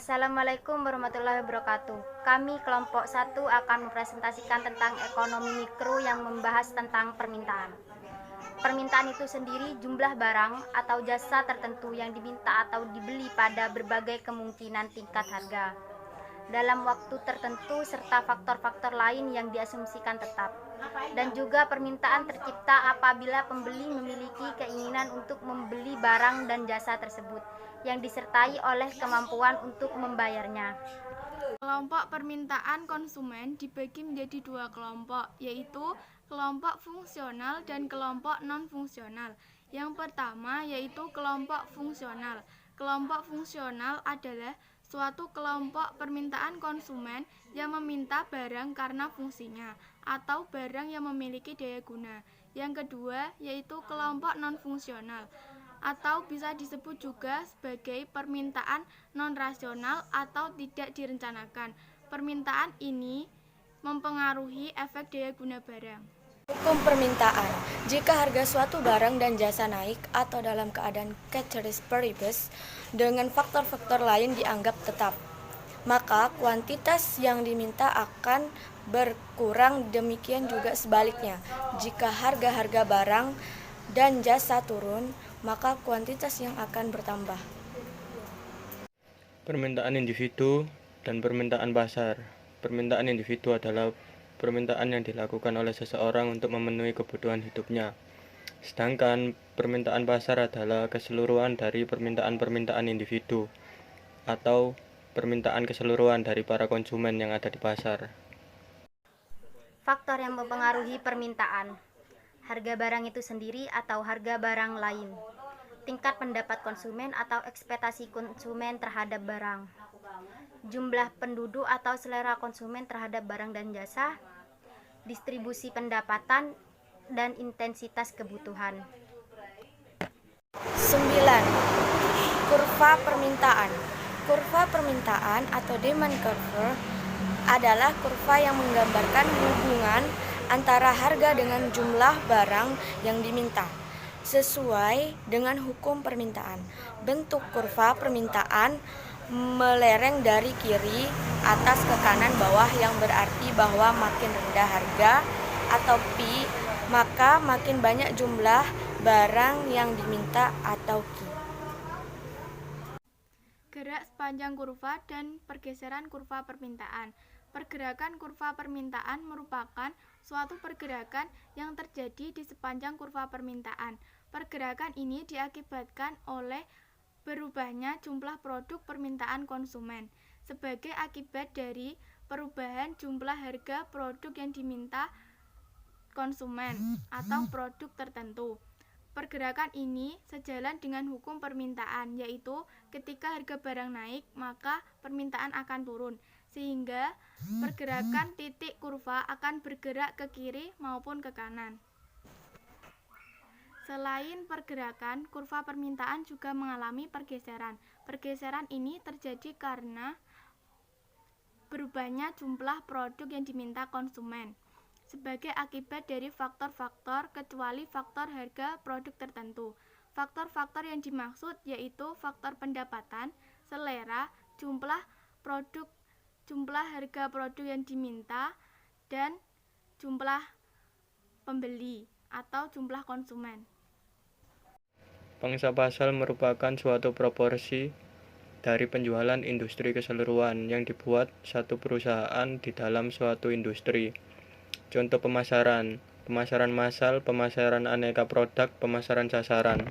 Assalamualaikum warahmatullahi wabarakatuh. Kami kelompok 1 akan mempresentasikan tentang ekonomi mikro yang membahas tentang permintaan. Permintaan itu sendiri jumlah barang atau jasa tertentu yang diminta atau dibeli pada berbagai kemungkinan tingkat harga dalam waktu tertentu serta faktor-faktor lain yang diasumsikan tetap. Dan juga permintaan tercipta apabila pembeli memiliki keinginan untuk membeli barang dan jasa tersebut yang disertai oleh kemampuan untuk membayarnya. Kelompok permintaan konsumen dibagi menjadi dua kelompok, yaitu kelompok fungsional dan kelompok non-fungsional. Yang pertama yaitu kelompok fungsional. Kelompok fungsional adalah suatu kelompok permintaan konsumen yang meminta barang karena fungsinya atau barang yang memiliki daya guna. Yang kedua yaitu kelompok non-fungsional, atau bisa disebut juga sebagai permintaan non-rasional atau tidak direncanakan. Permintaan ini mempengaruhi efek daya guna barang. Hukum permintaan. Jika harga suatu barang dan jasa naik atau dalam keadaan ceteris paribus dengan faktor-faktor lain dianggap tetap, maka kuantitas yang diminta akan berkurang. Demikian juga sebaliknya. Jika harga-harga barang dan jasa turun, maka kuantitas yang akan bertambah. Permintaan individu dan permintaan pasar. Permintaan individu adalah permintaan yang dilakukan oleh seseorang untuk memenuhi kebutuhan hidupnya. Sedangkan permintaan pasar adalah keseluruhan dari permintaan-permintaan individu atau permintaan keseluruhan dari para konsumen yang ada di pasar. Faktor yang mempengaruhi permintaan: harga barang itu sendiri atau harga barang lain, tingkat pendapat konsumen atau ekspektasi konsumen terhadap barang, jumlah penduduk atau selera konsumen terhadap barang dan jasa, distribusi pendapatan, dan intensitas kebutuhan. 9. Kurva permintaan. Kurva permintaan atau demand curve adalah kurva yang menggambarkan hubungan antara harga dengan jumlah barang yang diminta sesuai dengan hukum permintaan. Bentuk kurva permintaan melereng dari kiri atas ke kanan bawah, yang berarti bahwa makin rendah harga atau P, maka makin banyak jumlah barang yang diminta atau Q. Gerak sepanjang kurva dan pergeseran kurva permintaan. Pergerakan kurva permintaan merupakan suatu pergerakan yang terjadi di sepanjang kurva permintaan. Pergerakan ini diakibatkan oleh berubahnya jumlah produk permintaan konsumen sebagai akibat dari perubahan jumlah harga produk yang diminta konsumen atau produk tertentu. Pergerakan ini sejalan dengan hukum permintaan, yaitu ketika harga barang naik, maka permintaan akan turun, sehingga pergerakan titik kurva akan bergerak ke kiri maupun ke kanan. Selain pergerakan, kurva permintaan juga mengalami pergeseran. Pergeseran ini terjadi karena berubahnya jumlah produk yang diminta konsumen sebagai akibat dari faktor-faktor kecuali faktor harga produk tertentu. Faktor-faktor yang dimaksud yaitu faktor pendapatan, selera, jumlah produk, jumlah harga produk yang diminta, dan jumlah pembeli atau jumlah konsumen. Pangsa pasar merupakan suatu proporsi dari penjualan industri keseluruhan yang dibuat satu perusahaan di dalam suatu industri. Contoh pemasaran: pemasaran massal, pemasaran aneka produk, pemasaran sasaran.